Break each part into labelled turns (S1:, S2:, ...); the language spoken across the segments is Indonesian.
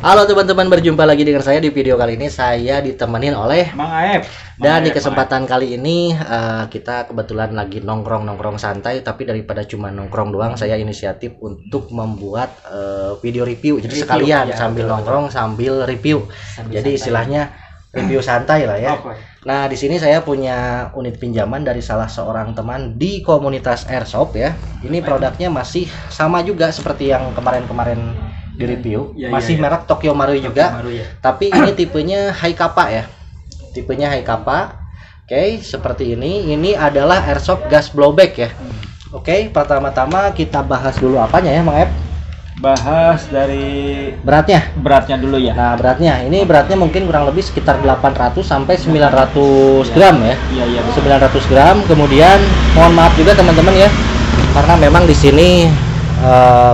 S1: Halo teman-teman, berjumpa lagi dengan saya di video kali ini. Saya ditemenin oleh
S2: Mang Aep.
S1: Dan di kesempatan kali ini kita kebetulan lagi nongkrong santai. Tapi daripada cuma nongkrong doang, saya inisiatif untuk membuat video review. Jadi sekalian ya, sambil nongkrong sambil review. Jadi istilahnya review santai lah ya. Nah, di sini saya punya unit pinjaman dari salah seorang teman di komunitas Airsoft ya. Ini produknya masih sama juga seperti yang kemarin-kemarin di review, masih merek Tokyo Marui juga, tapi ini tipenya High Kappa ya, tipenya High Kappa. Oke, seperti ini. Ini adalah airsoft gas blowback ya. Oke, pertama-tama kita bahas dulu apanya ya, Mang Ep?
S2: Bahas dari beratnya dulu ya.
S1: Nah, beratnya mungkin kurang lebih sekitar 800 sampai 900 gram ya.
S2: Iya.
S1: 900 gram. Kemudian mohon maaf juga teman-teman ya, karena memang di sini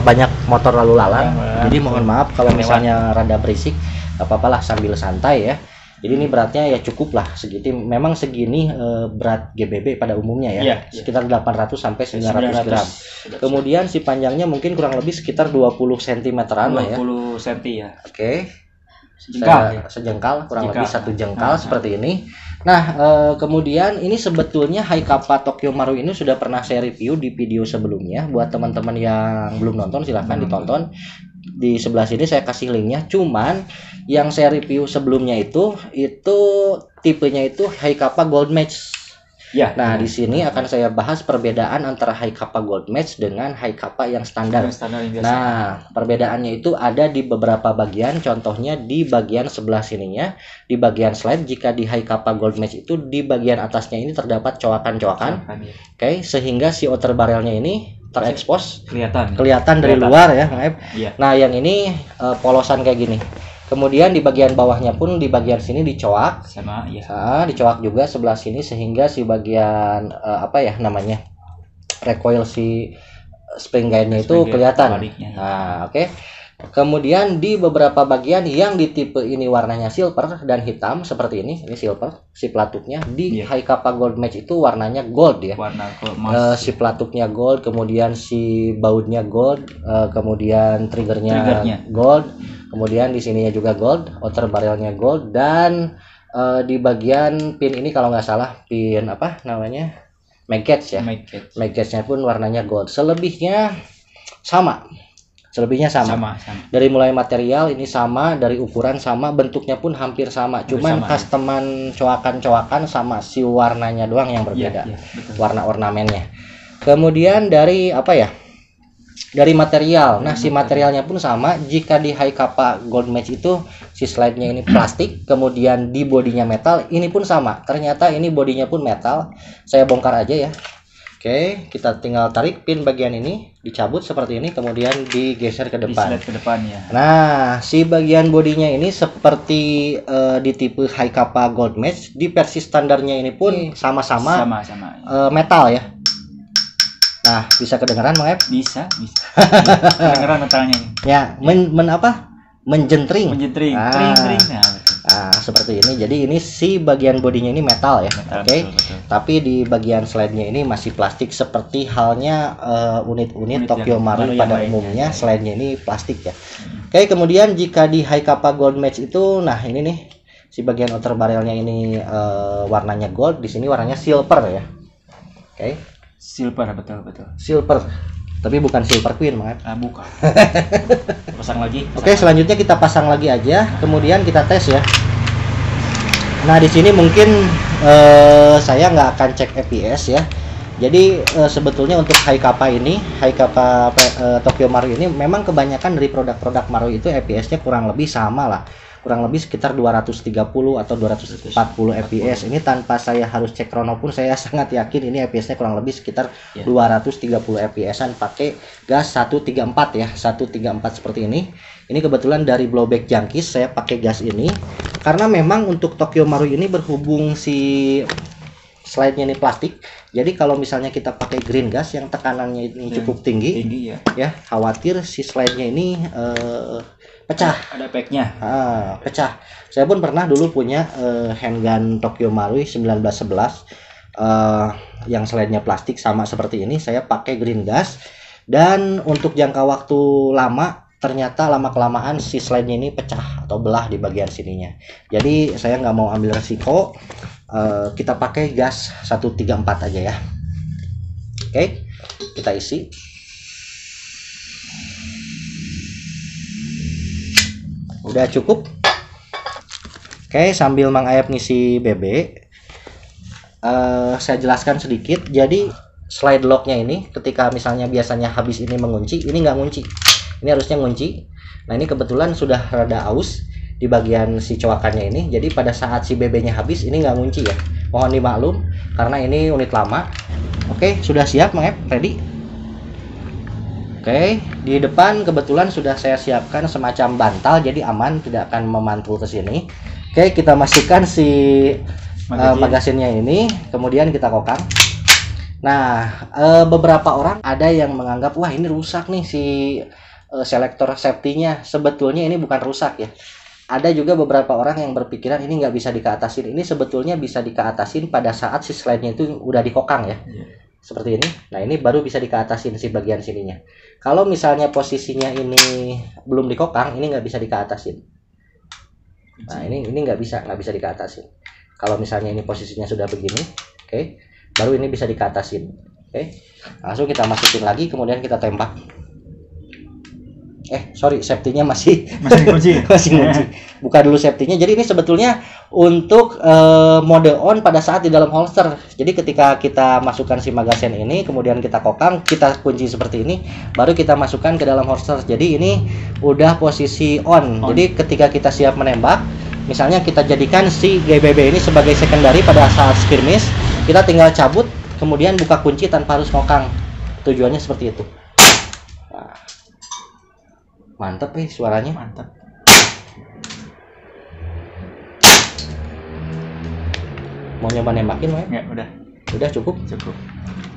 S1: banyak motor lalu lalang, jadi mohon maaf kalau misalnya rada berisik, gak apa-apa lah, sambil santai ya. Jadi ini beratnya ya cukup lah segitu, memang segini berat GBB pada umumnya ya, sekitar 800 sampai 900 gram. Kemudian si panjangnya mungkin kurang lebih sekitar 20 cm-an lah ya.
S2: 20 cm ya.
S1: Oke. Sejengkal, kurang lebih 1 jengkal seperti ini. Nah, kemudian ini sebetulnya High Kappa Tokyo Marui ini sudah pernah saya review di video sebelumnya. Buat teman-teman yang belum nonton silahkan ditonton. Di sebelah sini saya kasih linknya. Cuman yang saya review sebelumnya itu tipenya itu High Kappa Gold Match. Ya. Nah, di sini akan saya bahas perbedaan antara High Kappa Gold Match dengan High Kappa yang standar. Nah, perbedaannya itu ada di beberapa bagian. Contohnya di bagian sebelah sininya, di bagian slide. Jika di High Kappa Gold Match itu di bagian atasnya ini terdapat coakan-coakan. Oke, sehingga si outer barrelnya ini terekspos, kelihatan dari luar ya, Mang Ep. Nah, yang ini polosan kayak gini. Kemudian di bagian bawahnya pun di bagian sini dicoak sama ya. Dicoak juga sebelah sini sehingga si bagian recoil si spring guide-nya itu kelihatan. Nah, oke. Kemudian di beberapa bagian yang di tipe ini warnanya silver dan hitam seperti ini silver si pelatuknya. Di High Kappa Gold Match itu warnanya gold ya. Si pelatuknya gold, kemudian si bautnya gold, kemudian triggernya gold. Kemudian di sininya juga gold, outer barrelnya gold, dan di bagian pin ini kalau nggak salah pin mag gauge ya. Mag gauge-nya pun warnanya gold. Selebihnya sama. Dari mulai material ini sama, dari ukuran sama, bentuknya pun hampir sama. Cuman customan coakan-coakan sama si warnanya doang yang berbeda. Warna ornamennya. Kemudian dari dari material. Nah, si materialnya pun sama. Jika di High Kappa Gold Match itu si slide-nya ini plastik, kemudian di bodinya metal, ini pun sama. Ternyata ini bodinya pun metal. Saya bongkar aja ya. Oke, kita tinggal tarik pin bagian ini, dicabut seperti ini, kemudian digeser ke depan. Nah, si bagian bodinya ini seperti di tipe High Kappa Gold Match, di versi standarnya ini pun sama-sama metal ya. Nah, bisa kedengeran, Mang Ep?
S2: Bisa. Kedengeran metalnya.
S1: Ya, menjentring.
S2: Tring.
S1: Nah, seperti ini. Jadi ini si bagian bodinya ini metal ya. Oke. Tapi di bagian slide-nya ini masih plastik seperti halnya unit-unit Tokyo Marui pada umumnya. Slide-nya ini plastik ya. Oke, kemudian jika di High Kappa Gold Match itu, nah ini nih si bagian outer barrelnya ini warnanya gold, di sini warnanya silver ya. Oke.
S2: Silver, betul.
S1: Silver. Tapi bukan Silver Queen, Mang.
S2: Bukan. Pasang lagi.
S1: Oke, selanjutnya kita pasang lagi aja. Kemudian kita tes ya. Nah, di sini mungkin saya nggak akan cek FPS ya. Jadi sebetulnya untuk High Kappa Tokyo Marui ini memang kebanyakan dari produk-produk Marui itu FPS-nya kurang lebih sama lah. Kurang lebih sekitar 230 atau 240 fps. Ini tanpa saya harus cek chrono pun saya sangat yakin ini fps-nya kurang lebih sekitar 230 fps-an pakai gas 134 ya, 134 seperti ini. Ini kebetulan dari Blowback Junkies saya pakai gas ini karena memang untuk Tokyo Marui ini berhubung si slide-nya ini plastik. Jadi kalau misalnya kita pakai green gas yang tekanannya ini cukup tinggi ya, khawatir si slide-nya ini pecah.
S2: Ada pack-nya.
S1: Pecah. Saya pun pernah dulu punya handgun Tokyo Marui 1911 yang slide-nya plastik sama seperti ini. Saya pakai green gas dan untuk jangka waktu lama ternyata lama-kelamaan si slide-nya ini pecah atau belah di bagian sininya. Jadi saya nggak mau ambil resiko, kita pakai gas 134 aja ya. Oke, kita isi. Udah cukup. Oke, sambil Mang Ayep ngisi BB, saya jelaskan sedikit. Jadi slide locknya ini ketika misalnya biasanya habis ini mengunci, ini nggak ngunci, ini harusnya ngunci. Nah ini kebetulan sudah rada aus di bagian si coakannya ini, jadi pada saat si BB nya habis ini nggak ngunci ya, mohon dimaklum karena ini unit lama. Oke, sudah siap Mang Ayep, ready. Oke, di depan kebetulan sudah saya siapkan semacam bantal, jadi aman, tidak akan memantul ke sini. Oke, kita masukkan si magasinnya ini, kemudian kita kokang. Nah, beberapa orang ada yang menganggap, wah ini rusak nih si selektor safety-nya. Sebetulnya ini bukan rusak ya. Ada juga beberapa orang yang berpikiran ini nggak bisa dikeatasin. Ini sebetulnya bisa dikeatasin pada saat si slide-nya itu udah dikokang ya. Seperti ini. Nah, ini baru bisa dikeatasin si bagian sininya. Kalau misalnya posisinya ini belum dikokang, ini nggak bisa dikeatasin. Nah, ini nggak bisa dikeatasin. Kalau misalnya ini posisinya sudah begini, oke, baru ini bisa dikeatasin. Oke, langsung kita masukin lagi, kemudian kita tembak. Sorry, safety-nya masih
S2: kunci.
S1: masih kunci. Buka dulu safety-nya. Jadi ini sebetulnya untuk mode on pada saat di dalam holster. Jadi ketika kita masukkan si magasin ini, kemudian kita kokang, kita kunci seperti ini, baru kita masukkan ke dalam holster. Jadi ini udah posisi on. Jadi ketika kita siap menembak, misalnya kita jadikan si GBB ini sebagai secondary pada saat skirmish, kita tinggal cabut, kemudian buka kunci tanpa harus ngokang. Tujuannya seperti itu. Nah, mantep nih suaranya.
S2: Mantap.
S1: Mau nyoba nembakin Mang?
S2: Ya, udah.
S1: Udah cukup?
S2: Cukup.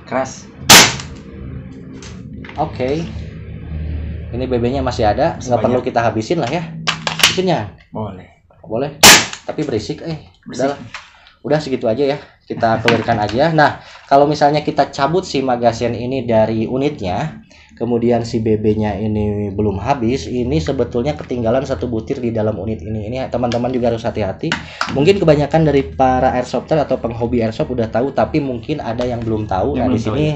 S2: Keras.
S1: Oke. Ini BB-nya masih ada, nggak perlu kita habisin lah ya. Habisinnya?
S2: Boleh.
S1: Boleh. Tapi berisik,
S2: Berisik.
S1: Udahlah. Udah segitu aja ya. Kita clearkan aja. Nah, kalau misalnya kita cabut si magasin ini dari unitnya, kemudian si BB-nya ini belum habis, ini sebetulnya ketinggalan satu butir di dalam unit ini. Ini teman-teman juga harus hati-hati. Mungkin kebanyakan dari para airsofter atau penghobi airsoft udah tahu, tapi mungkin ada yang belum tahu. Nah, di sini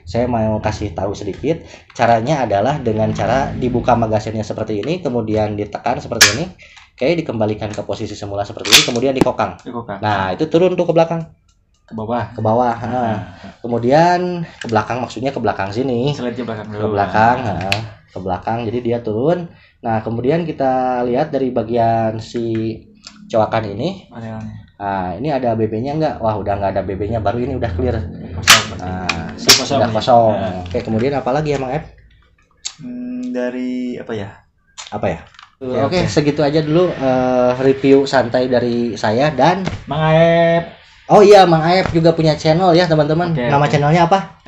S1: saya mau kasih tahu sedikit. Caranya adalah dengan cara dibuka magasinnya seperti ini, kemudian ditekan seperti ini. Oke, dikembalikan ke posisi semula seperti ini, kemudian dikokang. Nah, itu turun tuh ke belakang.
S2: Ke bawah.
S1: Ke bawah. Nah, kemudian ke belakang, maksudnya ke belakang sini.
S2: Slide-nya belakang dulu.
S1: Ke belakang, ke belakang. Jadi dia turun. Nah, kemudian kita lihat dari bagian si coakan ini. Nah, ini ada BB-nya enggak? Wah, udah nggak ada BB-nya. Baru ini udah clear. Nah, sudah kosong. Oke, kemudian apa lagi ya, Mang Ep?
S2: Dari apa ya?
S1: Apa ya? Oke, segitu aja dulu review santai dari saya dan
S2: Mang Ayep.
S1: Oh iya, Mang Ayep juga punya channel ya, teman-teman. Nama channelnya apa?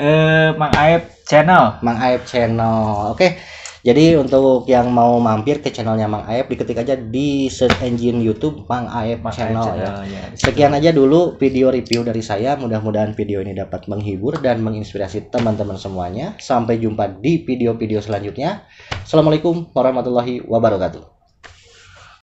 S2: Mang Ayep Channel.
S1: Mang Ayep Channel. Oke. Jadi untuk yang mau mampir ke channelnya Mang Ayep, diketik aja di search engine YouTube Mang Ayep Channel ya. Sekian aja dulu video review dari saya. Mudah-mudahan video ini dapat menghibur dan menginspirasi teman-teman semuanya. Sampai jumpa di video-video selanjutnya. Assalamualaikum warahmatullahi wabarakatuh.